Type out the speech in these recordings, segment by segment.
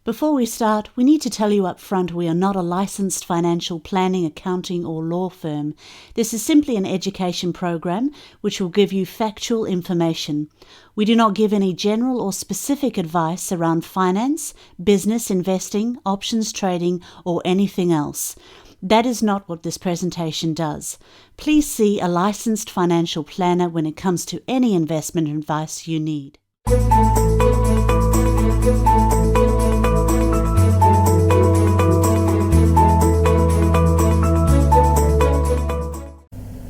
Before we start, we need to tell you up front we are not a licensed financial planning, accounting or law firm. This is simply an education program which will give you factual information. We do not give any general or specific advice around finance, business, investing, options trading or anything else. That is not what this presentation does. Please see a licensed financial planner when it comes to any investment advice you need.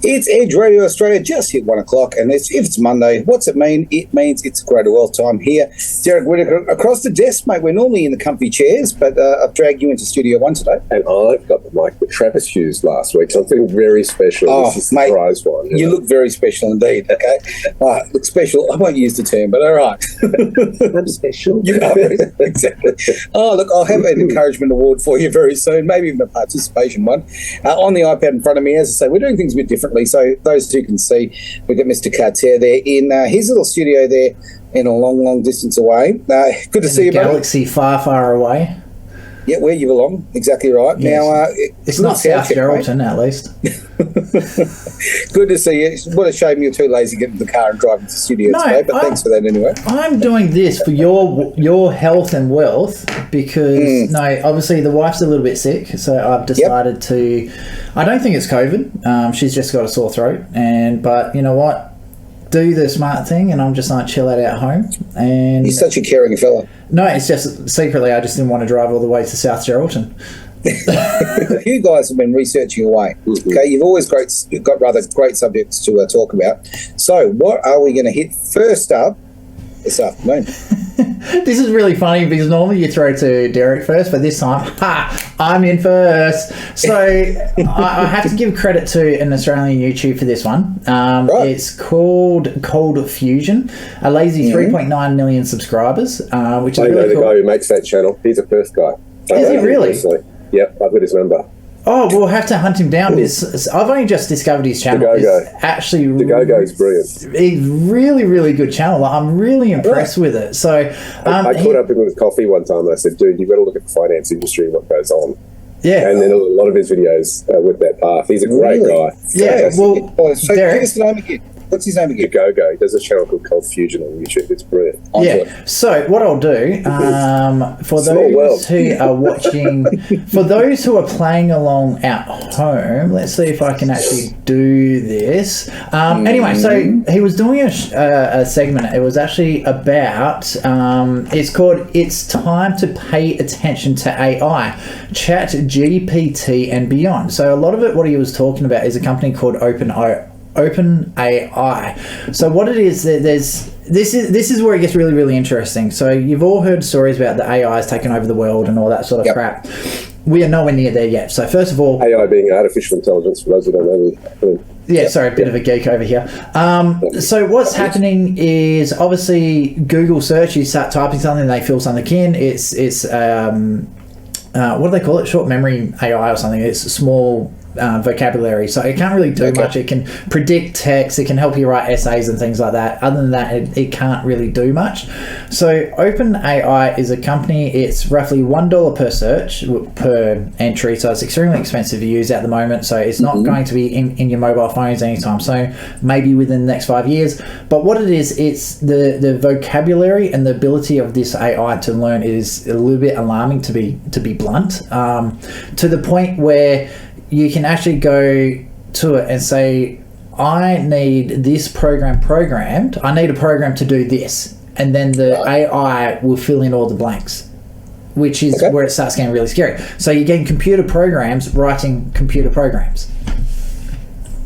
It's Edge Radio Australia, just hit 1 o'clock, and if it's Monday, what's it mean? It means it's greater wealth time here. Derek Whittaker, across the desk, mate. We're normally in the comfy chairs, but I've dragged you into Studio 1 today. And I've got the mic with Travis used last week, something very special. Oh, this is a mate, surprise one. You look very special indeed, okay? Look special, I won't use the term, but all right. I'm special. You are, exactly. Oh, look, I'll have an encouragement award for you very soon, maybe even a participation one. On the iPad in front of me, as I say, we're doing things a bit differently. So those two can see, we've got Mr. Cartier there in his little studio there in a long, long distance away. Good to see you, galaxy far, far away. Yeah, where you belong. Exactly right. Yes. Now, it's not South Geraldton, at least. Good to see you. What a shame you're too lazy to get in the car and drive into the studio today, but thanks for that anyway. I'm doing this for your health and wealth because, obviously the wife's a little bit sick, so I've decided to... I don't think it's COVID. She's just got a sore throat, but you know what? Do the smart thing, and I'm just like chill out at home. And you're such a caring fella. No, it's just secretly I just didn't want to drive all the way to South Geraldton. You guys have been researching away. Okay, you've always got rather great subjects to talk about. So, what are we going to hit first up this afternoon? This is really funny because normally you throw to Derek first, but this time, I'm in first. So I have to give credit to an Australian YouTube for this one. Right. It's called Cold Fusion, a lazy 3.9 million subscribers, which is I really know the cool. guy who makes that channel. He's the first guy. Is he really? Yep, I've got his number. Oh, we'll have to hunt him down because I've only just discovered his channel. The Go-Go. It's actually The Go-Go is brilliant. It's really, really good channel. I'm really impressed with it. So I caught up with him with coffee one time and I said, dude, you've got to look at the finance industry and what goes on. Yeah. And then a lot of his videos with that path. He's a great guy. Yeah. Well, so Derek, give us the name again. What's his name again? The Go-Go. He does a channel called Cold Fusion on YouTube. It's brilliant. Yeah. So what I'll do for those who are watching, for those who are playing along at home, let's see if I can actually do this. Anyway, so he was doing a segment. It was actually about. It's called "It's Time to Pay Attention to AI, Chat GPT and Beyond." So a lot of it, what he was talking about, is a company called OpenAI. So what it is, this is where it gets really, really interesting. So you've all heard stories about the AIs taking over the world and all that sort of crap. We are nowhere near there yet. So first of all, AI being artificial intelligence, for those who don't know. A bit of a geek over here. So what's happening is obviously Google search. You start typing something, they fill something in. It's what do they call it? Short memory AI or something. It's small vocabulary, so it can't really do much. It can predict text, it can help you write essays and things like that. Other than that, it can't really do much. So OpenAI is a company. It's roughly $1 per search per entry, so it's extremely expensive to use at the moment. So it's not going to be in your mobile phones anytime soon, maybe within the next 5 years. But what it is, it's the vocabulary and the ability of this AI to learn is a little bit alarming, to be blunt, to the point where you can actually go to it and say, I need this program programmed. I need a program to do this. And then the AI will fill in all the blanks, which is where it starts getting really scary. So you're getting computer programs writing computer programs.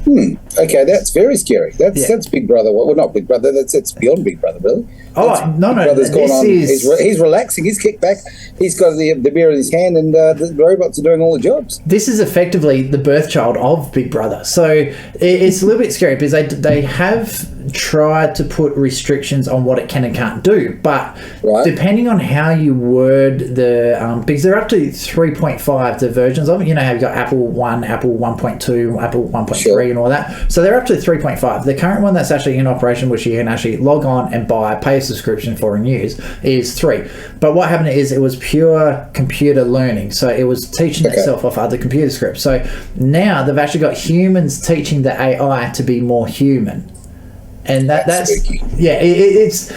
Okay, that's very scary. That's Big Brother. Well, not Big Brother. That's beyond Big Brother, really. No. Brother's gone on. He's relaxing. He's kicked back. He's got the beer in his hand, and the robots are doing all the jobs. This is effectively the birth child of Big Brother. So it's a little bit scary because they have tried to put restrictions on what it can and can't do, but depending on how you word the because they're up to 3.5 the versions of it. You know how you've got Apple 1, Apple 1.2, Apple 1.3 and all that. So they're up to 3.5. The current one that's actually in operation, which you can actually log on and buy, pay a subscription for and use, is 3. But what happened is it was pure computer learning. So it was teaching itself off other computer scripts. So now they've actually got humans teaching the AI to be more human. And that's it's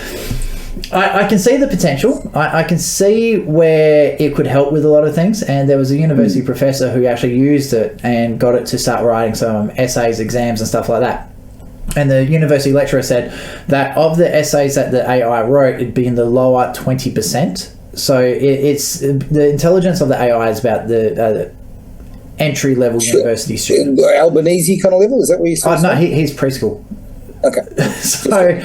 I can see the potential. I can see where it could help with a lot of things. And there was a university professor who actually used it and got it to start writing some essays, exams and stuff like that. And the university lecturer said that of the essays that the AI wrote, it'd be in the lower 20%. So it's the intelligence of the AI is about the entry-level university student. Albanese kind of level? Is that what you said? Oh, no, he's preschool. Okay. So,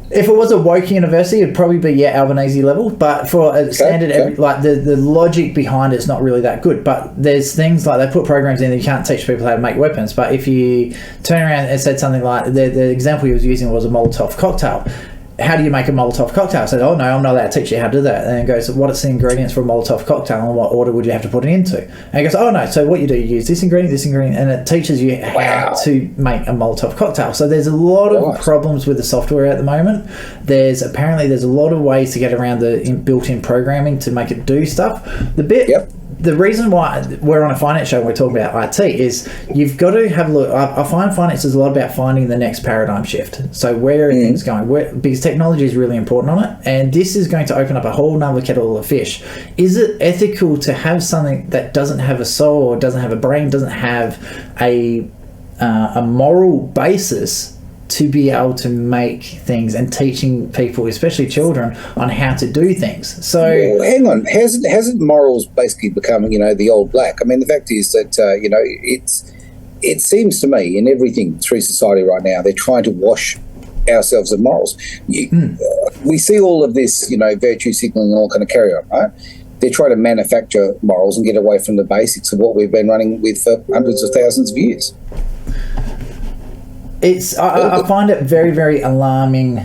if it was a woke university, it'd probably be Albanese level. But for a standard, like the logic behind it's not really that good. But there's things like they put programs in that you can't teach people how to make weapons. But if you turn around and said something like the example he was using was a Molotov cocktail. How do you make a Molotov cocktail? I said, oh no, I'm not allowed to teach you how to do that. And he goes, what are the ingredients for a Molotov cocktail and what order would you have to put it into? And he goes, oh no, so what you do, you use this ingredient, and it teaches you how to make a Molotov cocktail. So there's a lot of problems with the software at the moment. There's a lot of ways to get around the built-in programming to make it do stuff. The reason why we're on a finance show and we're talking about IT is you've got to have a look. I find finance is a lot about finding the next paradigm shift. So where are things going? Because technology is really important on it. And this is going to open up a whole nother kettle of fish. Is it ethical to have something that doesn't have a soul or doesn't have a brain, doesn't have a moral basis to be able to make things and teaching people, especially children, on how to do things? So hang on, hasn't morals basically become the old black? I mean, the fact is that it seems to me in everything through society right now they're trying to wash ourselves of morals. We see all of this virtue signaling and all kind of carry on, right? They're trying to manufacture morals and get away from the basics of what we've been running with for hundreds of thousands of years. I find it very, very alarming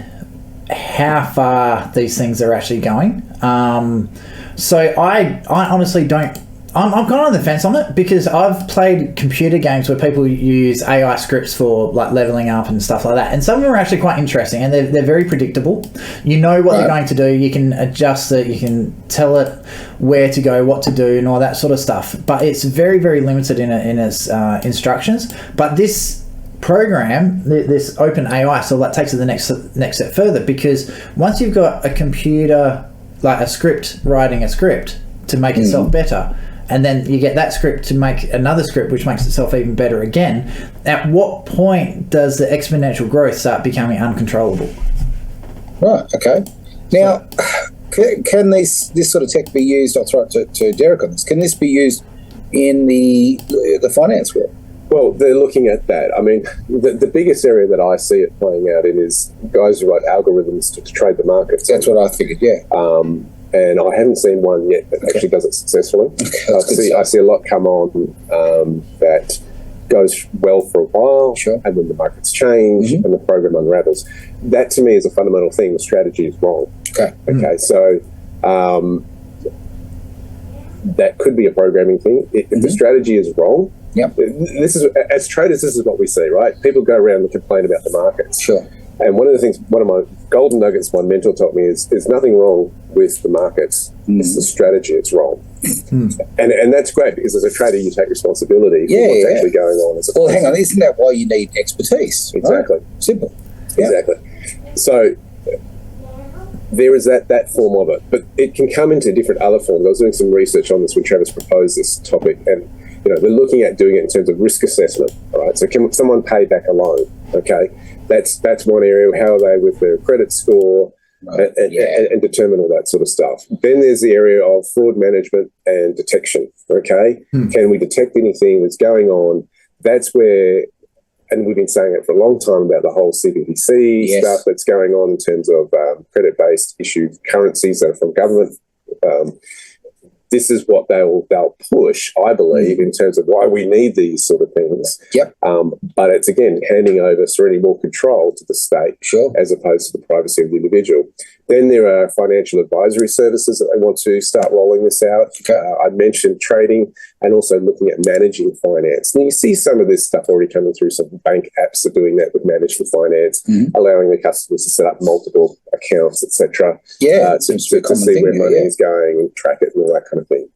how far these things are actually going. So I honestly don't. I'm kind of on the fence on it because I've played computer games where people use AI scripts for like leveling up and stuff like that, and some of them are actually quite interesting and they're very predictable. You know what they're going to do. You can adjust it. You can tell it where to go, what to do, and all that sort of stuff. But it's very, very limited in its instructions. But this program, this open AI, so that takes it the next step further, because once you've got a computer, like a script, writing a script to make itself better, and then you get that script to make another script which makes itself even better again, at what point does the exponential growth start becoming uncontrollable? Right, okay. Now, can this sort of tech be used, I'll throw it to Derek on this, can this be used in the finance world? Well, they're looking at that. I mean, the biggest area that I see it playing out in is guys who write algorithms to trade the markets. That's what I figured, yeah. And I haven't seen one yet that actually does it successfully. I see a lot come on that goes well for a while, and then the markets change and the program unravels. That to me is a fundamental thing. The strategy is wrong. Okay, so that could be a programming thing. If the strategy is wrong, this is, as traders, this is what we see, right? People go around and complain about the markets. And one of my golden nuggets my mentor taught me is there's nothing wrong with the markets. It's the strategy that's wrong. And that's great, because as a trader you take responsibility for what's actually going on. Well, hang on, isn't that why you need expertise? Exactly. Right? Simple. Exactly. So there is that form of it, but it can come into different other forms. I was doing some research on this when Travis proposed this topic, and they're looking at doing it in terms of risk assessment. All right, so can someone pay back a loan? Okay, that's one area. How are they with their credit score, and determine all that sort of stuff. Then there's the area of fraud management and detection. Okay, can we detect anything that's going on? That's where, and we've been saying it for a long time about the whole CBDC stuff that's going on in terms of credit-based issued currencies that are from government. This is what they'll push, I believe, in terms of why we need these sort of things. But it's, again, handing over serenity more control to the state as opposed to the privacy of the individual. Then there are financial advisory services that they want to start rolling this out. I mentioned trading and also looking at managing finance. And you see some of this stuff already coming through. Some bank apps are doing that with management finance, allowing the customers to set up multiple accounts, etc. Yeah, to see where money is going and track it and all that kind of thing.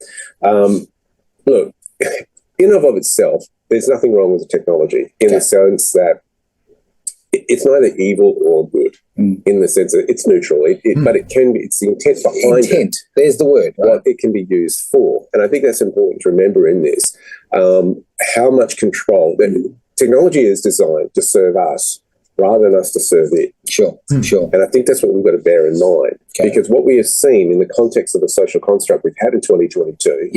Look, in and of itself, there's nothing wrong with the technology in the sense that it's neither evil or good in the sense that it's neutral, but it can be, it's the intent behind it. There's the word. Right? What it can be used for. And I think that's important to remember in this, how much control. Technology is designed to serve us rather than us to serve it. Sure. And I think that's what we've got to bear in mind. Because what we have seen in the context of the social construct we've had in 2022,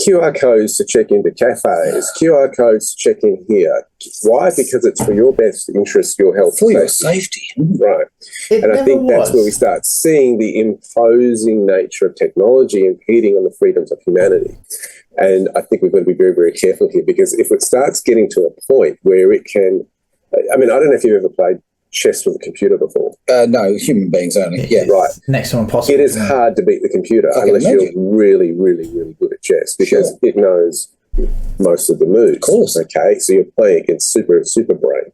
QR codes to check into cafes, QR codes to check in here. Why? Because it's for your best interest, your health, for your safety. Right. And I think that's where we start seeing the imposing nature of technology impeding on the freedoms of humanity. And I think we've got to be very, very careful here, because if it starts getting to a point where it can, I mean, I don't know if you've ever played chess with a computer before. No, human beings only. Yeah, right. Next to impossible. It is hard to beat the computer unless you're really, really, really good at chess, because it knows most of the moves. Of course. Okay, so you're playing against super brain.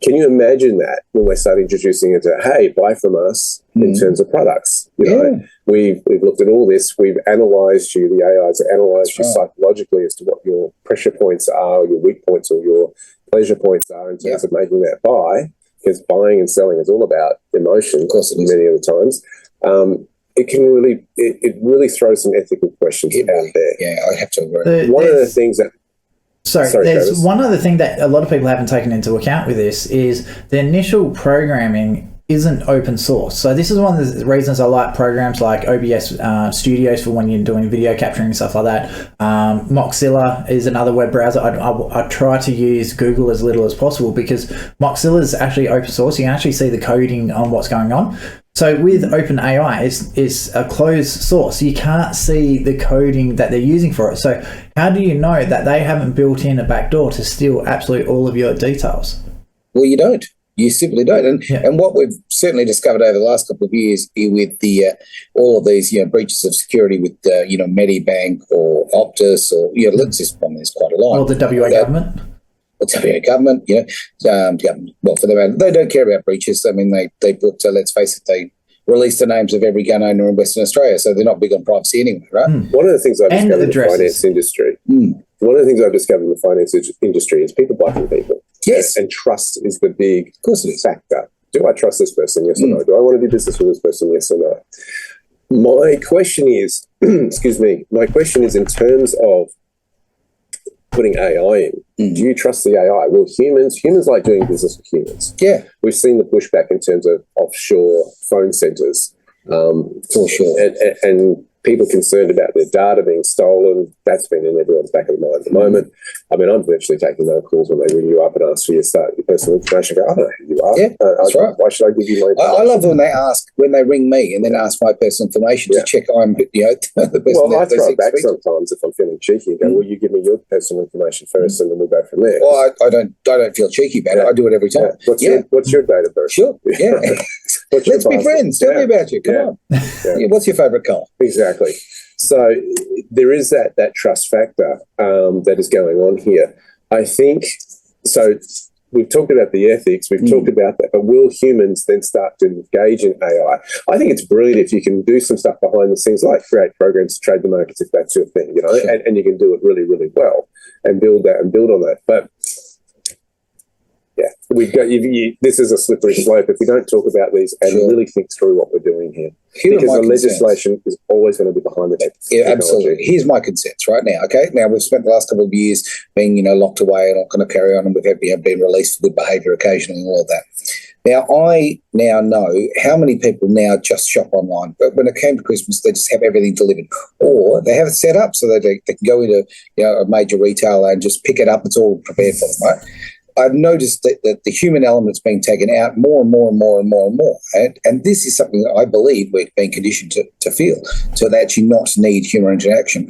Can you imagine that when we start introducing it to, hey, buy from us in terms of products? You know, we've looked at all this. We've analysed you. The AIs have analysed you psychologically as to what your pressure points are, your weak points, or your pleasure points are in terms of making that buy. Because buying and selling is all about emotion, of course, many of the times. It can really, it really throws some ethical questions out there. Yeah, I have to agree. One of the things that... Sorry, there's one other thing that a lot of people haven't taken into account with this is the initial programming isn't open source. So this is one of the reasons I like programs like OBS Studios for when you're doing video capturing and stuff like that. Mozilla is another web browser. I try to use Google as little as possible, because Mozilla is actually open source. You can actually see the coding on what's going on. So with OpenAI, it's a closed source. You can't see the coding that they're using for it. So how do you know that they haven't built in a backdoor to steal absolutely all of your details? Well, you don't. You simply don't. And what we've certainly discovered over the last couple of years with the all of these breaches of security with Medibank or Optus or let's just there's quite a lot. Or the WA government. The WA government, well, for them, they don't care about breaches. I mean, they put let's face it, they release the names of every gun owner in Western Australia, so they're not big on privacy anyway, right? One of the things I've discovered in the finance industry, one of the things I've discovered in the finance industry is people buy from people. Yes. And trust is the big factor. Do I trust this person? Yes or no? Do I want to do business with this person? Yes or no? My question is, my question is in terms of putting AI in. Do you trust the AI? Well, humans like doing business with humans. Yeah. We've seen the pushback in terms of offshore phone centres. For sure. And people concerned about their data being stolen, that's been in everyone's back of the mind at the moment. I mean, I'm virtually taking no calls when they ring you up and ask for your personal information. I go, I don't know who you are. Yeah, that's right. Why should I give you my information? I love when they ring me and then ask my personal information to check I'm the person. Well, I throw it back sometimes if I'm feeling cheeky and go, well, you give me your personal information first and then we'll go from there. Well, I don't feel cheeky about it. I do it every time. What's your date of birth? Sure, yeah. Let's be friends. Tell me about you. Come on. What's your favourite colour? Exactly. So there is that trust factor that is going on here. I think, so we've talked about the ethics, we've talked about that, but will humans then start to engage in AI? I think it's brilliant if you can do some stuff behind the scenes, like create programs to trade the markets if that's your thing, and you can do it really, really well and build on that. But this is a slippery slope if we don't talk about these and really think through what we're doing here. Because the legislation is always going to be behind the technology. Yeah, absolutely. Here's my concerns right now, okay? Now, we've spent the last couple of years being, locked away and not going to carry on, and we've been released for good behaviour occasionally and all of that. Now, I now know how many people now just shop online, but when it came to Christmas, they just have everything delivered. Or they have it set up so that they can go into a major retailer and just pick it up. It's all prepared for them, right? I've noticed that the human element's being taken out more and more and more and more and more. And this is something that I believe we're being conditioned to feel, to actually not need human interaction.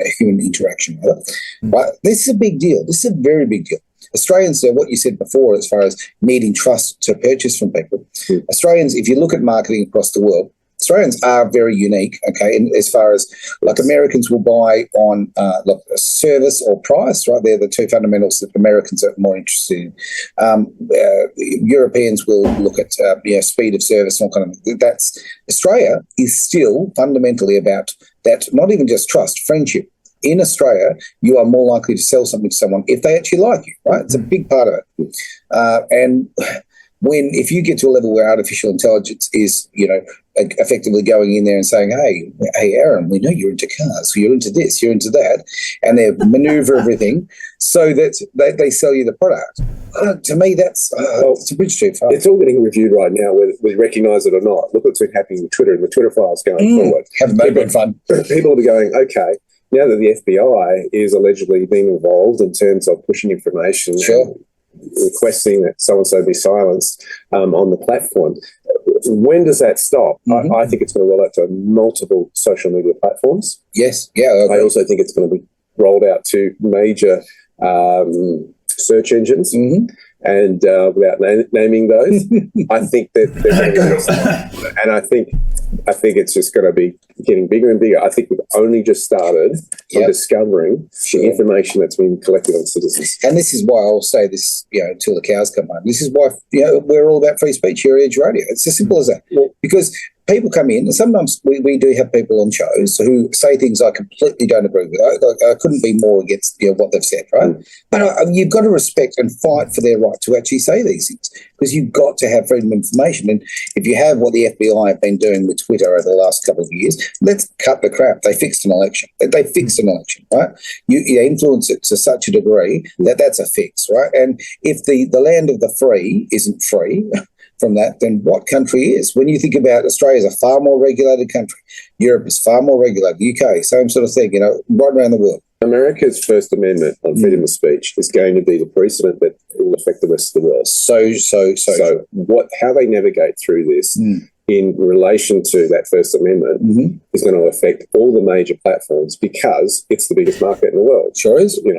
Right? This is a big deal. This is a very big deal. Australians, what you said before as far as needing trust to purchase from people, Australians, if you look at marketing across the world, Australians are very unique, okay, in, as far as, like, Americans will buy on service or price, right? They're the two fundamentals that Americans are more interested in. Europeans will look at speed of service and all kind of. That's Australia is still fundamentally about that. Not even just trust, friendship. In Australia, you are more likely to sell something to someone if they actually like you, right? It's a big part of it, and if you get to a level where artificial intelligence is, effectively going in there and saying, hey, Aaron, we know you're into cars, you're into this, you're into that, and they maneuver everything so that they sell you the product. To me, it's a bridge too far. It's all getting reviewed right now, whether we recognise it or not. Look what's been happening with Twitter and the Twitter files going forward. Haven't they been fun? People will be going, okay, now that the FBI is allegedly being involved in terms of pushing information, sure, requesting that so-and-so be silenced on the platform. When does that stop? Mm-hmm. I think it's going to roll out to multiple social media platforms. Yes, yeah. I also think it's going to be rolled out to major search engines. Mm-hmm. And without naming those, I think that they're going to and I think it's just going to be getting bigger and bigger. I think we've only just started on discovering the information that's been collected on citizens. And this is why I'll say this, until the cows come home. This is why we're all about free speech here at Edge Radio. It's as simple as that. Because people come in, and sometimes we do have people on shows who say things I completely don't agree with. I couldn't be more against what they've said, right? But you've got to respect and fight for their right to actually say these things, because you've got to have freedom of information. And if you have what the FBI have been doing with Twitter over the last couple of years, let's cut the crap. They fixed an election. Right? You influence it to such a degree that that's a fix, right? And if the land of the free isn't free from that, then what country is? When you think about Australia is a far more regulated country, Europe is far more regulated, UK, same sort of thing, right around the world. America's First Amendment on freedom of speech is going to be the precedent that will affect the rest of the world. So how they navigate through this in relation to that First Amendment is going to affect all the major platforms, because it's the biggest market in the world. Sure is. In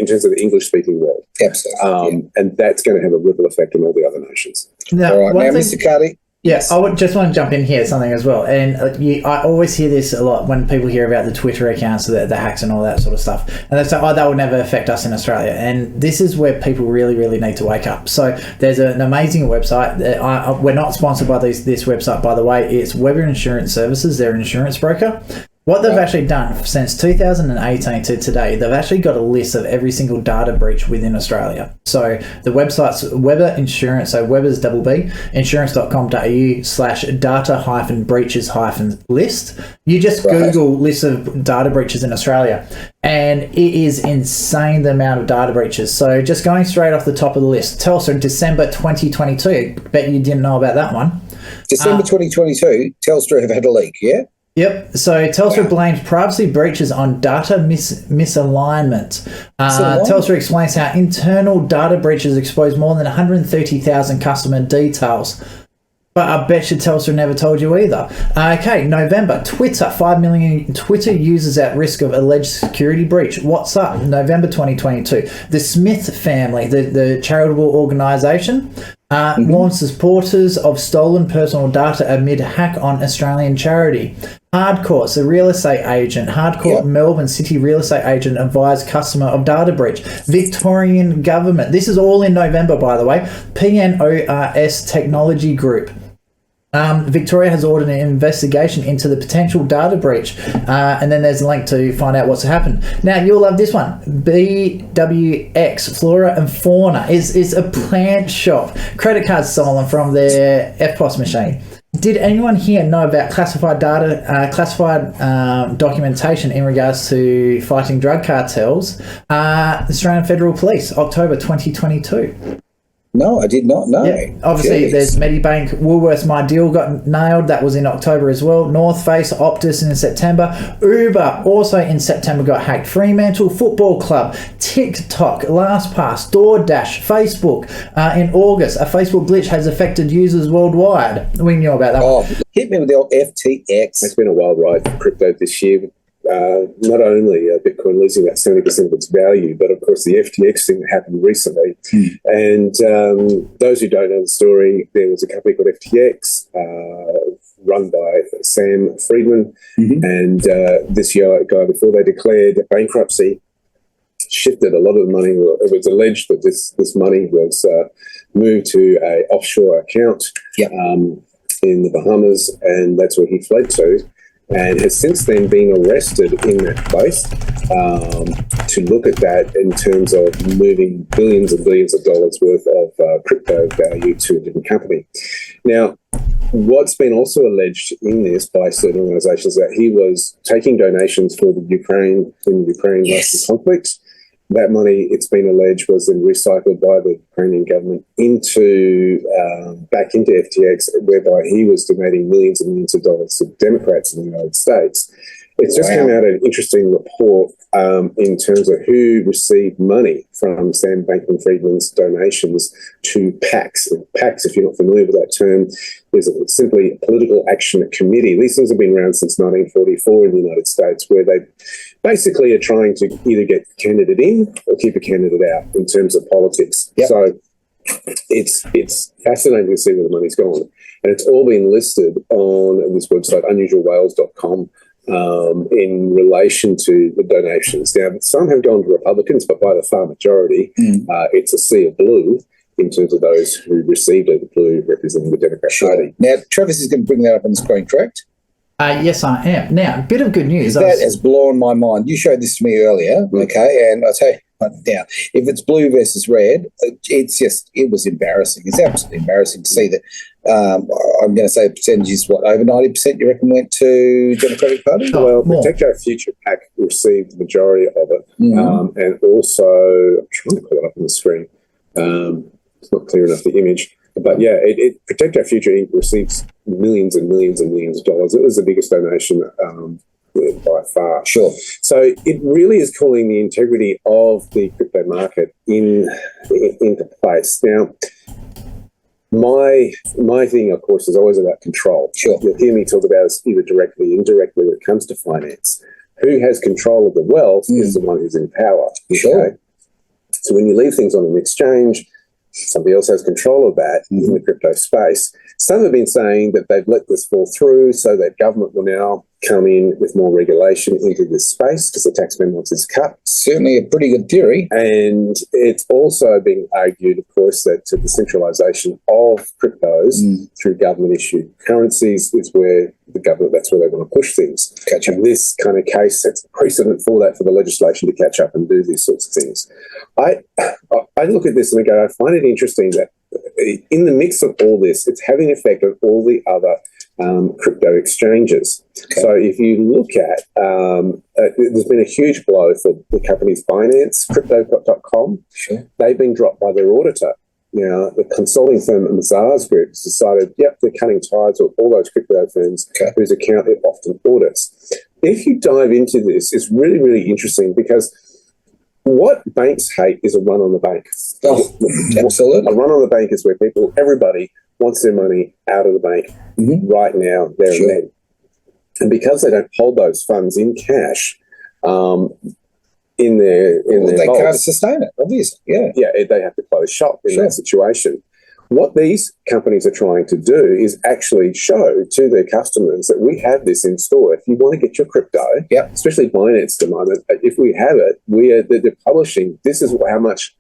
terms of the English-speaking world. Absolutely. And that's going to have a ripple effect on all the other nations. All right, now, Mr. Carty. Yes, I would just want to jump in here something as well. And I always hear this a lot when people hear about the Twitter accounts, the hacks and all that sort of stuff. And they say, that will never affect us in Australia. And this is where people really, really need to wake up. So there's an amazing website. We're not sponsored by this website, by the way. It's Weber Insurance Services. They're an insurance broker. What they've actually done since 2018 to today, they've actually got a list of every single data breach within Australia. So the website's Weber Insurance, so Weber's double B, insurance.com.au/data-breaches-list. You just Google list of data breaches in Australia, and it is insane the amount of data breaches. So just going straight off the top of the list, Telstra in December 2022, bet you didn't know about that one. December 2022, Telstra have had a leak, yeah? Yep. So Telstra blames privacy breaches on data misalignment. Telstra explains how internal data breaches expose more than 130,000 customer details. But I bet you Telstra never told you either. Okay, November, Twitter, 5 million Twitter users at risk of alleged security breach. What's up? November 2022. The Smith family, the charitable organisation, warns supporters of stolen personal data amid hack on Australian charity. Hardcourt, the real estate agent, Melbourne City real estate agent advised customer of data breach. Victorian government, this is all in November, by the way. PNORS Technology Group. Victoria has ordered an investigation into the potential data breach, and then there's a link to find out what's happened. Now, you'll love this one. BWX, Flora and Fauna, is a plant shop. Credit cards stolen from their EFTPOS machine. Did anyone here know about classified data, documentation in regards to fighting drug cartels? Australian Federal Police, October 2022. No, I did not know. Yeah, obviously, there's Medibank, Woolworths, My Deal got nailed. That was in October as well. North Face, Optus in September. Uber also in September got hacked. Fremantle Football Club, TikTok, LastPass, DoorDash, Facebook. In August, a Facebook glitch has affected users worldwide. We knew about that one. Hit me with the old FTX. It's been a wild ride for crypto this year. Not only Bitcoin losing about 70% of its value, but of course the FTX thing that happened recently. And those who don't know the story, there was a company called FTX run by Sam Friedman. And this guy, before they declared bankruptcy, shifted a lot of the money. It was alleged that this money was moved to a offshore account in the Bahamas, and that's where he fled to, and has since then been arrested in that place to look at that in terms of moving billions and billions of dollars worth of crypto value to a different company. Now, what's been also alleged in this by certain organisations that he was taking donations for the Ukraine-Russian conflict. That money, it's been alleged, was then recycled by the Ukrainian government back into FTX, whereby he was donating millions and millions of dollars to Democrats in the United States. It's just come out an interesting report in terms of who received money from Sam Bankman-Friedman's donations to PACs. And PACs, if you're not familiar with that term, is simply a political action committee. These things have been around since 1944 in the United States, where they basically are trying to either get a candidate in or keep a candidate out in terms of politics. Yep. So it's fascinating to see where the money's gone. And it's all been listed on this website, unusualwhales.com, in relation to the donations. Now, some have gone to Republicans, but by the far majority, it's a sea of blue in terms of those who received it, the blue representing the Democrat Party. Now, Travis is going to bring that up on the screen, correct? Yes, I am. Now, a bit of good news. That has blown my mind. You showed this to me earlier, okay, and I'll tell you, now, if it's blue versus red, it was embarrassing. It's absolutely embarrassing to see that. I'm going to say the percentage is over 90%, you reckon, went to Democratic Party? Well, Protect Our Future PAC received the majority of it. And also, I'm trying to put it up on the screen. It's not clear enough, the image. But yeah, Protect Our Future Inc. receives millions and millions and millions of dollars. It was the biggest donation by far. Sure. So it really is calling the integrity of the crypto market into place. Now, my thing, of course, is always about control. Sure. You'll hear me talk about this either directly or indirectly when it comes to finance. Who has control of the wealth is the one who's in power. Sure. Okay? So when you leave things on an exchange, somebody else has control of that in the crypto space. Some have been saying that they've let this fall through so that government will now come in with more regulation into this space because the tax man wants his cut. Certainly a pretty good theory. And it's also being argued, of course, that the centralisation of cryptos through government-issued currencies is where the government, that's where they want to push things. And this kind of case sets a precedent for that, for the legislation to catch up and do these sorts of things. I look at this and I go, I find it interesting that in the mix of all this, it's having an effect on all the other crypto exchanges. Okay. So if you look at, there's been a huge blow for the companies Binance, Crypto.com. Sure. They've been dropped by their auditor. Now, the consulting firm Mazars Group has decided, they're cutting ties with all those crypto firms whose account it often audits. If you dive into this, it's really, really interesting because what banks hate is a run on the bank. Oh, absolutely. A run on the bank is where everybody wants their money out of the bank right now, there and then. And because they don't hold those funds in cash in their they vaults, can't sustain it, obviously. Yeah, they have to close shop in that situation. What these companies are trying to do is actually show to their customers that we have this in store. If you want to get your crypto, especially Binance at the moment, if we have it, they're publishing, this is how much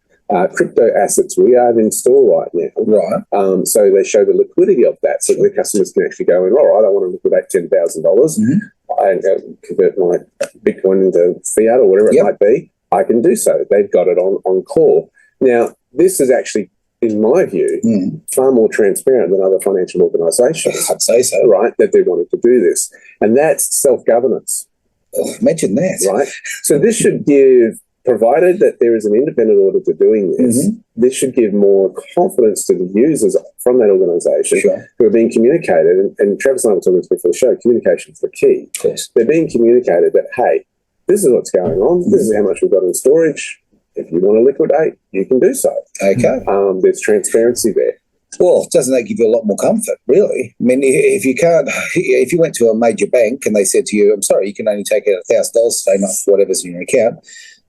crypto assets we have in store right now. Right. So they show the liquidity of that so that the customers can actually go in, all right, I want to liquidate $10,000 and convert my Bitcoin into fiat or whatever it might be. I can do so. They've got it on call. Now, this is actually, in my view, far more transparent than other financial organisations. I'd say so. Right, that they're wanting to do this. And that's self-governance. Oh, imagine that. Right? So this should give, provided that there is an independent auditor doing this, this should give more confidence to the users from that organisation who are being communicated. And Travis and I were talking before the show, communication is the key. Of course. They're being communicated that, hey, this is what's going on. This is how much we've got in storage. If you want to liquidate, you can do so. Okay. There's transparency there. Well, doesn't that give you a lot more comfort, really? I mean, if you went to a major bank and they said to you, I'm sorry, you can only take out $1,000 today, not whatever's in your account,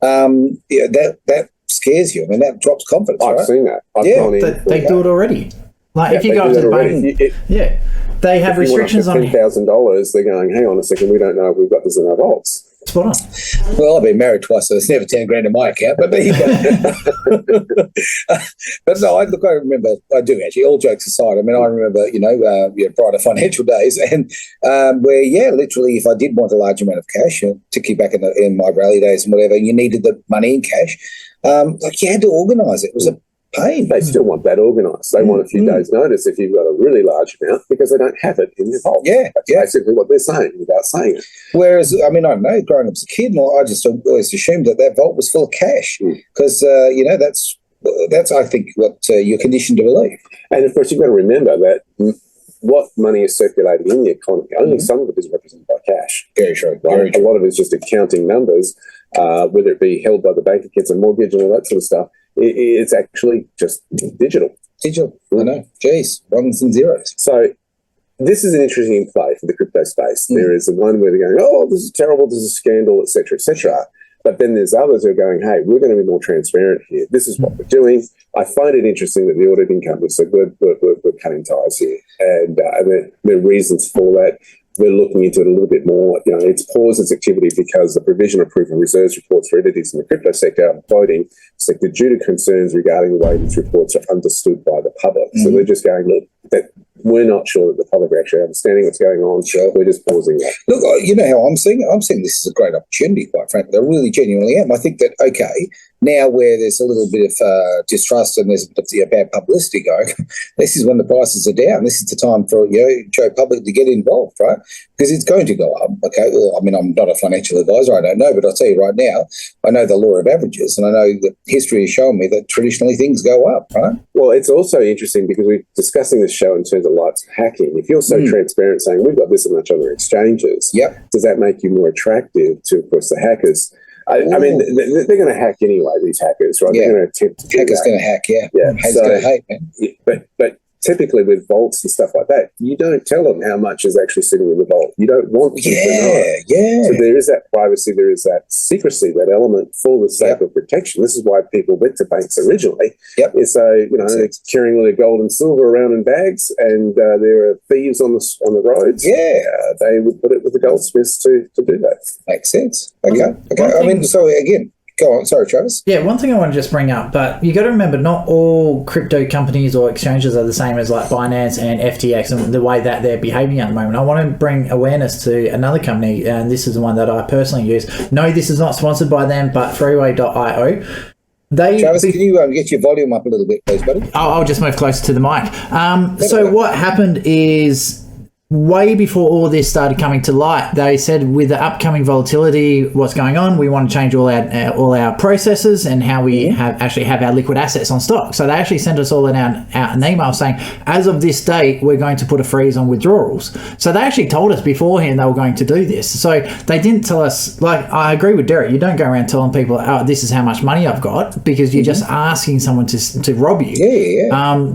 that scares you. I mean, that drops confidence, I've seen that. They do it already. Like, if you go to the bank, They have restrictions on $10,000. They're going, hang on a second, we don't know if we've got this in our vaults. Spot on. Well, I've been married twice, so there's never 10 grand in my account, but there you go. But no, I remember, I do actually, all jokes aside, I mean, I remember, brighter financial days, and where, literally, if I did want a large amount of cash, particularly back in my rally days and whatever, you needed the money in cash, you had to organise it. It was a pain. They still want that organised. They want a few days' notice if you've got a really large amount because they don't have it in their vault. Yeah, That's basically what they're saying without saying it. Whereas, I mean, I don't know, growing up as a kid, I just always assumed that vault was full of cash because, that's, I think, what you're conditioned to believe. And, of course, you've got to remember that what money is circulating in the economy, only some of it is represented by cash. Very true. Right? A lot of it is just accounting numbers, whether it be held by the bank against a mortgage and all that sort of stuff. It's actually just digital. I know. Geez, ones and zeros. So this is an interesting play for the crypto space. There is one where they're going, oh, this is terrible, this is a scandal, etc., etc. But then there's others who are going, hey, we're going to be more transparent here. This is what we're doing. I find it interesting that the auditing companies said, we're cutting ties here. And there are reasons for that. We're looking into it a little bit more. It's paused its activity because the provision of proof of reserves reports for entities in the crypto sector, I'm quoting, sector due to concerns regarding the way these reports are understood by the public. So they're just going, look, that we're not sure that the public are actually understanding what's going on. Sure, we're just pausing that. Look, you know how I'm seeing it? I'm seeing this as a great opportunity, quite frankly. I really genuinely am. I think that, okay, now where there's a little bit of distrust and there's a bit of bad publicity going, this is when the prices are down. This is the time for Joe Public to get involved, right? Because it's going to go up. Okay, well, I mean, I'm not a financial advisor, I don't know, but I'll tell you right now, I know the law of averages, and I know that history has shown me that traditionally things go up, right? Well, it's also interesting because we're discussing this show in terms of lights of hacking. If you're so transparent saying we've got this much on our exchanges, does that make you more attractive to, of course, the hackers? I mean, they're going to hack anyway, these hackers, right? Yeah. They're going to attempt to do Hackers that. going to hack, yeah. Hackers So, going to hate, man. But typically with vaults and stuff like that, you don't tell them how much is actually sitting in the vault. You don't want them to know. So there is that privacy, there is that secrecy, that element for the sake of protection. This is why people went to banks originally. Is so, they're carrying all their gold and silver around in bags, and there are thieves on the roads. They would put it with the goldsmiths to do that. Makes sense. Okay. I mean, so again, go on. Sorry, Travis. Yeah, one thing I want to just bring up, but you got to remember, not all crypto companies or exchanges are the same as like Binance and FTX and the way that they're behaving at the moment. I want to bring awareness to another company, and this is the one that I personally use. No, this is not sponsored by them, but Freeway.io. Travis, can you get your volume up a little bit, please, buddy? I'll just move closer to the mic. So what happened is, way before all this started coming to light, they said with the upcoming volatility, what's going on, we want to change all our processes and how we have our liquid assets on stock. So they actually sent us all out an email saying, as of this date, we're going to put a freeze on withdrawals. So they actually told us beforehand they were going to do this. So they didn't tell us, like, I agree with Derek, you don't go around telling people, oh, this is how much money I've got, because you're just asking someone to rob you.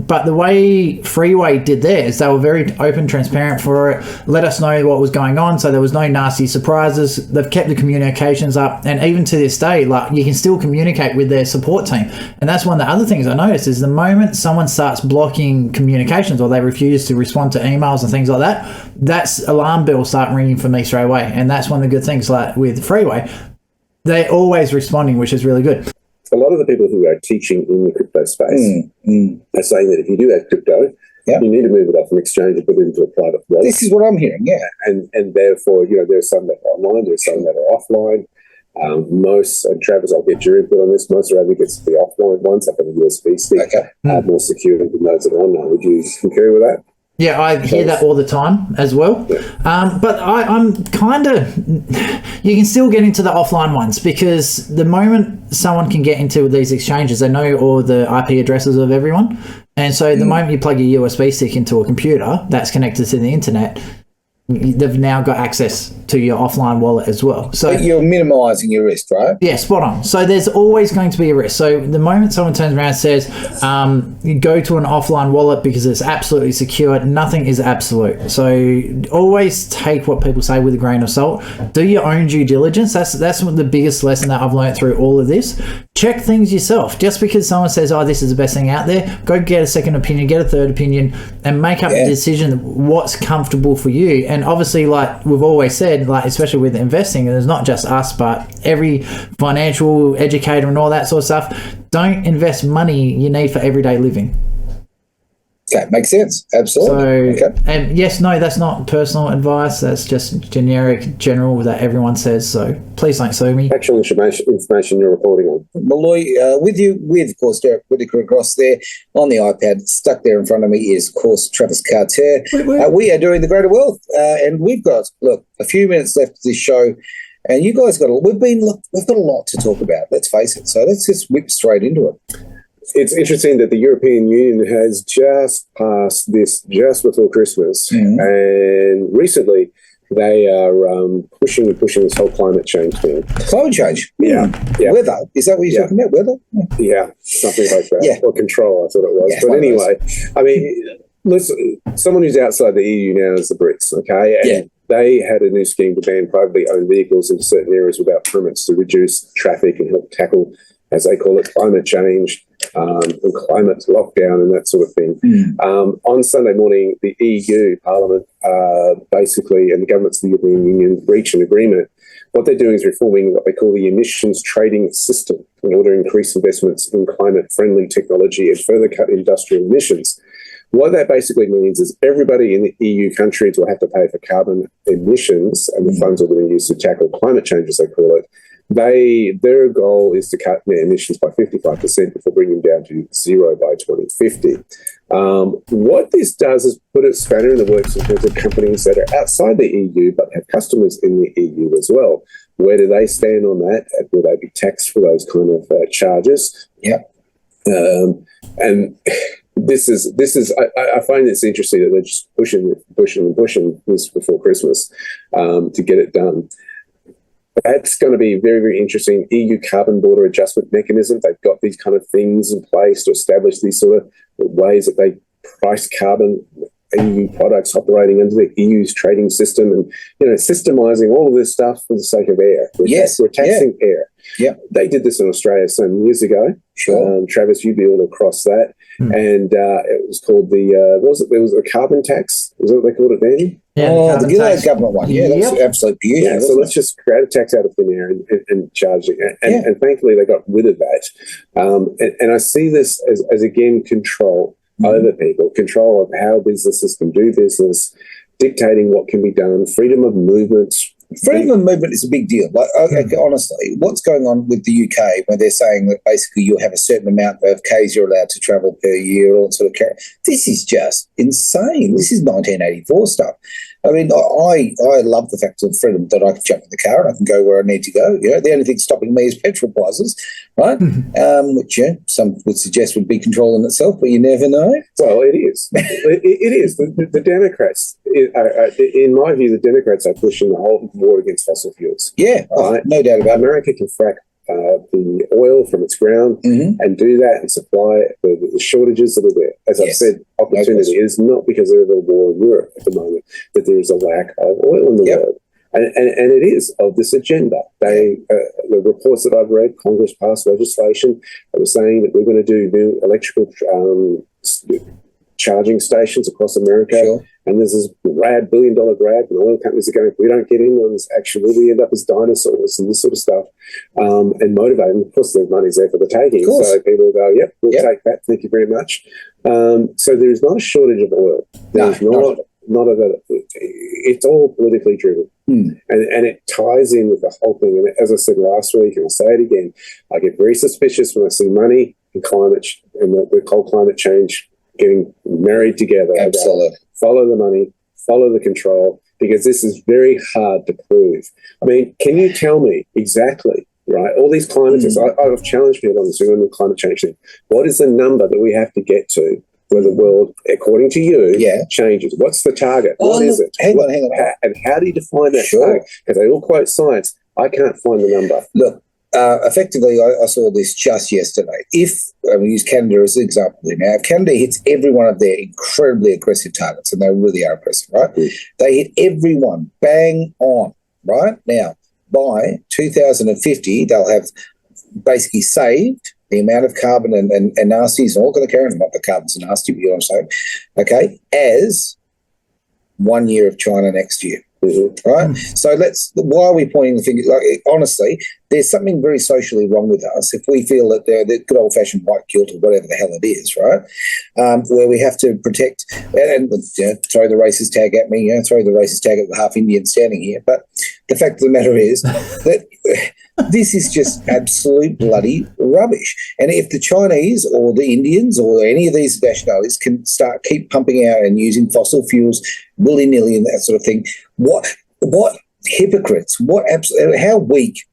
But the way Freeway did theirs, they were very open, transparent for it, let us know what was going on, so there was no nasty surprises. They've kept the communications up, and even to this day, like, you can still communicate with their support team. And that's one of the other things I noticed is the moment someone starts blocking communications or they refuse to respond to emails and things like that, that's alarm bells start ringing for me straight away. And that's one of the good things, like with Freeway, they're always responding, which is really good. A lot of the people who are teaching in the crypto space are saying that if you do have crypto, you need to move it off an exchange and put it into a private wallet. This is what I'm hearing, and therefore, there are some that are online, there are some that are offline. Most, and Travis, I'll get your input on this, most are able to get the offline ones up on a USB stick, more secure than those that are online. Would you concur with that? Yeah, I hear that all the time as well. But I'm kind of... You can still get into the offline ones, because the moment someone can get into these exchanges, they know all the IP addresses of everyone. And so the moment you plug your USB stick into a computer that's connected to the internet, they've now got access to your offline wallet as well. So but you're minimising your risk, right? Yeah, spot on. So there's always going to be a risk. So the moment someone turns around and says, you go to an offline wallet because it's absolutely secure, nothing is absolute. So always take what people say with a grain of salt. Do your own due diligence. That's the biggest lesson that I've learned through all of this. Check things yourself. Just because someone says, oh, this is the best thing out there, go get a second opinion, get a third opinion, and make up a decision what's comfortable for you. And obviously, like we've always said, like especially with investing, and it's not just us, but every financial educator and all that sort of stuff, don't invest money you need for everyday living. Okay, makes sense. Absolutely. So, and yes, no, that's not personal advice. That's just general that everyone says. So please don't sue me. Actual information you're reporting on. Malloy, with you, with, of course, Derek Whittaker across there on the iPad. Stuck there in front of me is, of course, Travis Carter. We are doing the Greater Wealth, and we've got, look, a few minutes left of this show, and you guys we've got a lot to talk about, let's face it. So let's just whip straight into it. It's interesting that the European Union has just passed this just before Christmas, and recently they are pushing this whole climate change thing. Climate change? Yeah. Weather? Is that what you're talking about, weather? Yeah, something like that. Yeah. Or control, I thought it was. Yeah, but anyway, I mean, listen, someone who's outside the EU now is the Brits, okay? And they had a new scheme to ban privately owned vehicles into certain areas without permits to reduce traffic and help tackle, as they call it, climate change. And climate lockdown and that sort of thing. On Sunday morning, the EU Parliament basically, and the governments of the European Union reached an agreement. What they're doing is reforming what they call the emissions trading system in order to increase investments in climate-friendly technology and further cut industrial emissions. What that basically means is everybody in the EU countries will have to pay for carbon emissions, and the funds are going to be used to tackle climate change, as they call it. Their goal is to cut their emissions by 55% before bringing them down to zero by 2050. What this does is put a spanner in the works in terms of companies that are outside the EU but have customers in the EU as well. Where do they stand on that? Will they be taxed for those kind of charges? Yep. And this is I find it's interesting that they're just pushing this before Christmas to get it done. That's going to be very, very interesting. EU carbon border adjustment mechanism. They've got these kind of things in place to establish these sort of ways that they price carbon EU products operating under the EU's trading system, and systemizing all of this stuff for the sake of air. We're taxing air. Yeah, they did this in Australia some years ago. Sure, Travis, you'd be all across that, and it was called the There was a carbon tax. Is that what they called it then? Yeah, the government one. Yeah, that was absolutely beautiful. Yeah, so let's just create a tax out of thin air and charge it. And thankfully, they got rid of that. And I see this as again, control over people, control of how businesses can do business, dictating what can be done, freedom of movement. Freedom of movement is a big deal. Like, honestly, what's going on with the UK where they're saying that basically you have a certain amount of Ks you're allowed to travel per year, all that sort of carry. This is just insane. This is 1984 stuff. I mean, I love the fact of freedom that I can jump in the car and I can go where I need to go. The only thing stopping me is petrol prices, right? Which some would suggest would be control in itself, but you never know. Well, it is. it is. The Democrats, in my view, the Democrats are pushing the whole war against fossil fuels. Yeah, right? No doubt about it. America can frack the oil from its ground and do that and supply the shortages that are there. As I've said, opportunity is not because there is a war in Europe at the moment that there is a lack of oil in the world. And it is of this agenda. The reports that I've read, Congress passed legislation that was saying that we're going to do new electrical charging stations across America. Sure. And there's this $1 billion grab, and oil companies are going, if we don't get in on this action, we end up as dinosaurs and this sort of stuff, and motivate. And of course, the money's there for the taking. So people go, yep, we'll take that. Thank you very much. So there's not a shortage of oil. There's not of that. It's all politically driven. And it ties in with the whole thing. And as I said last week, and I'll say it again, I get very suspicious when I see money and climate and the whole climate change getting married together. Absolutely. Follow the money, follow the control, because this is very hard to prove. I mean, can you tell me exactly, right, all these climate changes, I've challenged people on this, doing the climate change thing. What is the number that we have to get to where the world, according to you, changes? What's the target? What is it? Hang on. And how do you define that target? Because they all quote science. I can't find the number. Look, effectively, I saw this just yesterday. If we use Canada as an example now, if Canada hits every one of their incredibly aggressive targets, and they really are aggressive, right? They hit every one, bang on, right? Now, by 2050, they'll have basically saved the amount of carbon and nasties and all going to carry on, not the carbon's nasty, but you know what I'm saying, okay, as 1 year of China next year. Right? So why are we pointing the finger? Like, honestly, there's something very socially wrong with us if we feel that they're the good old-fashioned white guilt or whatever the hell it is, right? Where we have to protect and throw the racist tag at me, throw the racist tag at the half Indian standing here. But the fact of the matter is that this is just absolute bloody rubbish. And if the Chinese or the Indians or any of these nationalities can keep pumping out and using fossil fuels willy-nilly and that sort of thing, what hypocrites, how weak,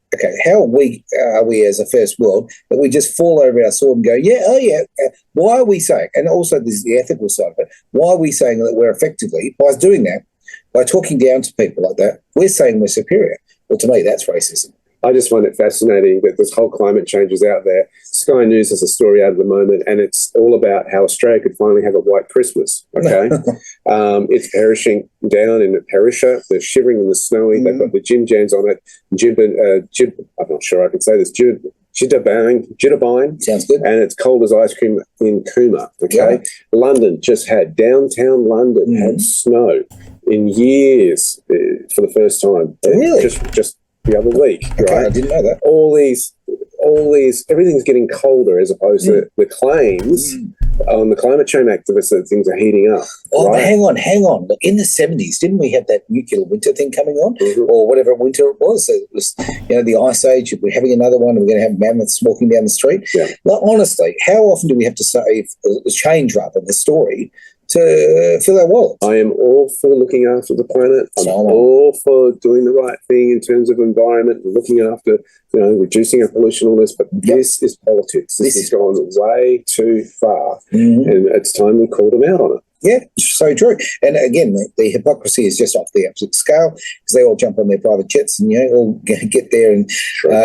how weak are we as a first world that we just fall over our sword and go, why are we saying, and also there's the ethical side of it, why are we saying that we're effectively, by doing that, by talking down to people like that, we're saying we're superior? Well, to me, that's racism. I just find it fascinating that this whole climate change is out there. Sky News has a story out at the moment, and it's all about how Australia could finally have a white Christmas, okay? It's perishing down in Perisher. They're shivering in the snowy. They've got the Jim Jams on it. I'm not sure I can say this. Jitterbine. Sounds good. And it's cold as ice cream in Cooma, okay? Yeah. London just had, downtown London had snow in years for the first time. Really? Just the other week, right? I didn't know that. All these, everything's getting colder as opposed to the claims on the climate change activists that things are heating up. Oh, right? But hang on. Look, in the 70s, didn't we have that nuclear winter thing coming on? Or whatever winter it was? It was, the ice age. We're having another one. We're going to have mammoths walking down the street. Yeah. Like, honestly, how often do we have to change the story to fill our wallets? I am all for looking after the planet. I'm all for doing the right thing in terms of environment and looking after, reducing our pollution, all this. But this is politics. This has gone way too far, and it's time we called them out on it. Yeah, so true. And again, the hypocrisy is just off the absolute scale because they all jump on their private jets and all get there and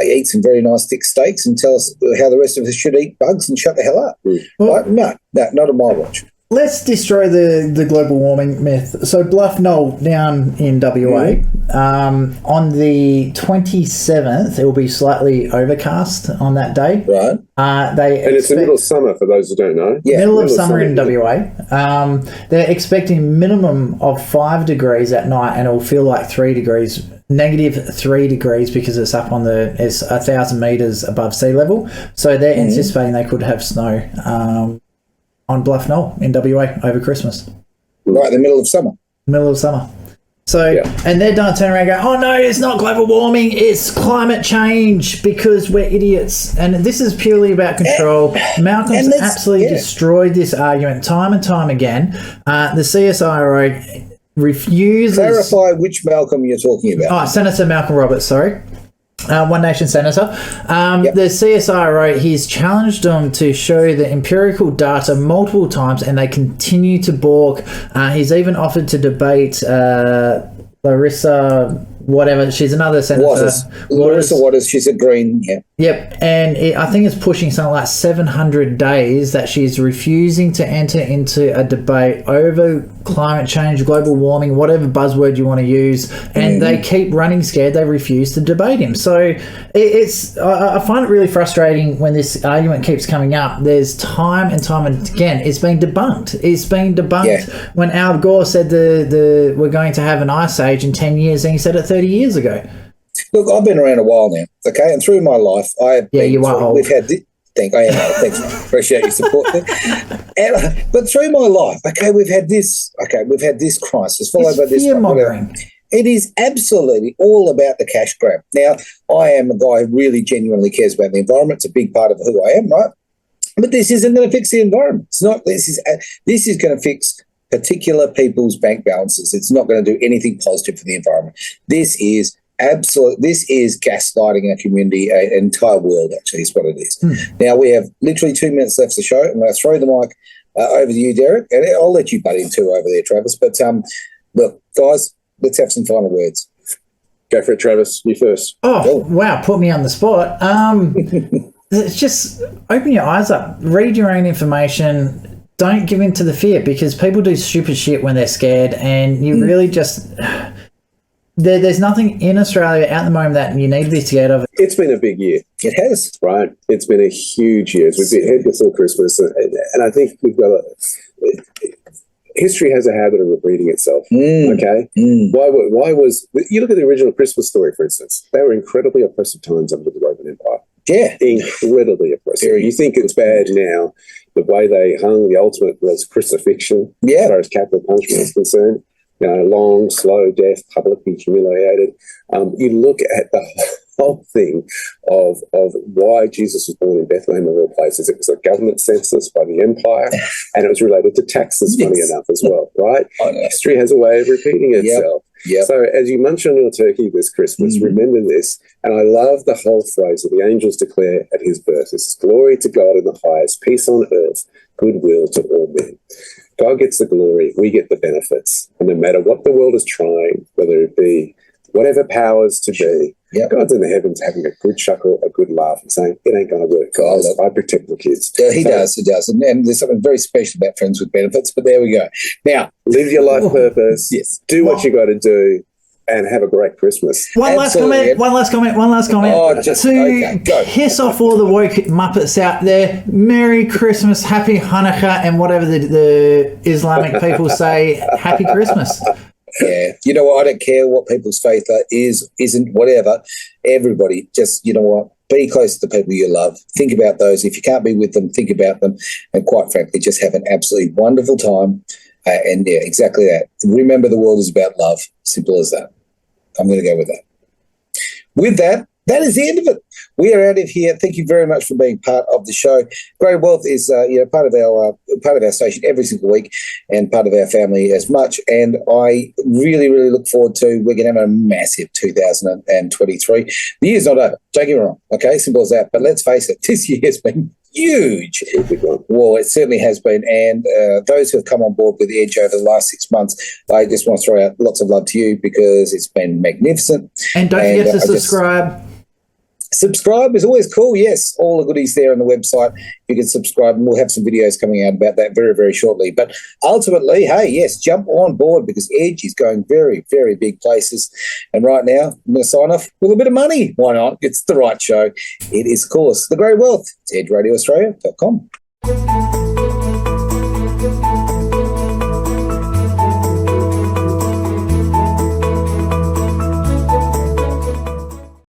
eat some very nice thick steaks and tell us how the rest of us should eat bugs and shut the hell up. Right? No, not on my watch. Let's destroy the global warming myth. So Bluff Knoll down in WA, on the 27th, it will be slightly overcast on that day. Right. And it's the middle of summer, for those who don't know. Yeah, middle of summer in WA. They're expecting minimum of 5 degrees at night, and it will feel like 3 degrees. -3 degrees because it's up on it's 1,000 metres above sea level. So they're anticipating they could have snow on Bluff Knoll in WA over Christmas. Right in the middle of summer. Middle of summer. So, and they're done turn around and go, oh no, it's not global warming, it's climate change because we're idiots. And this is purely about control. Malcolm's absolutely destroyed this argument time and time again. The CSIRO refuses... Clarify which Malcolm you're talking about. Oh, Senator Malcolm Roberts, sorry. One Nation Senator. The CSIRO, he's challenged them to show the empirical data multiple times and they continue to balk. He's even offered to debate Larissa, whatever, she's another senator. Larissa Waters, she's a Green, Yep, and I think it's pushing something like 700 days that she's refusing to enter into a debate over climate change, global warming, whatever buzzword you want to use, and they keep running scared. They refuse to debate him. So I find it really frustrating when this argument keeps coming up. There's time and time and again, it's been debunked. It's been debunked when Al Gore said we're going to have an ice age in 10 years, and he said it 30 years ago. Look, I've been around a while now, okay, and through my life, I have you are old. We've had this. Thanks, appreciate your support there. But through my life, we've had this crisis followed by this. Fear-mongering. It is absolutely all about the cash grab. Now, I am a guy who really genuinely cares about the environment. It's a big part of who I am, right? But this isn't going to fix the environment. It's not. This is going to fix particular people's bank balances. It's not going to do anything positive for the environment. This is gaslighting our community, an entire world, actually, is what it is. Now, we have literally 2 minutes left to the show. I'm going to throw the mic over to you, Derek, and I'll let you butt in too over there, Travis. But look, guys, let's have some final words. Go for it, Travis. You first. Oh, wow. Put me on the spot. It's just open your eyes up. Read your own information. Don't give in to the fear, because people do stupid shit when they're scared, and you really just... There's nothing in Australia at the moment that you need to be scared of. It's been a big year. It has. Right? It's been a huge year. We've been head before Christmas, and I think we've got history has a habit of repeating itself. Okay? Why was... You look at the original Christmas story, for instance. They were incredibly oppressive times under the Roman Empire. Yeah. Incredibly oppressive. You think it's bad now, the way they hung the ultimate was crucifixion, as far as capital punishment is concerned. Long, slow death, publicly humiliated. You look at the whole thing of why Jesus was born in Bethlehem of all places. It was a government census by the empire, and it was related to taxes, funny enough, as well, right? History has a way of repeating itself. Yep. So as you munch on your turkey this Christmas, remember this, and I love the whole phrase that the angels declare at his birth. It's glory to God in the highest, peace on earth, goodwill to all men. God gets the glory, we get the benefits. And no matter what the world is trying, whether it be whatever powers to be, God's in the heavens having a good chuckle, a good laugh, and saying, it ain't going to work, guys. I protect the kids. Yeah, he does. And there's something very special about friends with benefits, but there we go. Now, live your life purpose. Do what you got to do. And have a great Christmas. One last comment. Oh, go. Piss off all the woke Muppets out there. Merry Christmas, Happy Hanukkah, and whatever the Islamic people say, Happy Christmas. Yeah. You know what? I don't care what people's faith isn't, whatever. Everybody, just, you know what? Be close to the people you love. Think about those. If you can't be with them, think about them. And quite frankly, just have an absolutely wonderful time. And yeah, exactly that. Remember, the world is about love. Simple as that. I'm going to go with that. With that, that is the end of it. We are out of here. Thank you very much for being part of the show. Greater Wealth is part of our station every single week, and part of our family as much. And I really, really look forward to. We're going to have a massive 2023. The year's not over. Don't get me wrong. Okay, simple as that. But let's face it, this year has been huge. Well, it certainly has been. And those who have come on board with the Edge over the last 6 months, I just want to throw out lots of love to you, because it's been magnificent. And don't forget to subscribe. Subscribe is always cool. Yes, all the goodies there on the website. You can subscribe, and we'll have some videos coming out about that very, very shortly. But ultimately, hey, yes, jump on board, because Edge is going very, very big places. And right now, I'm going to sign off with a bit of money. Why not? It's the right show. It is, of course, The Great Wealth. It's edgeradioaustralia.com.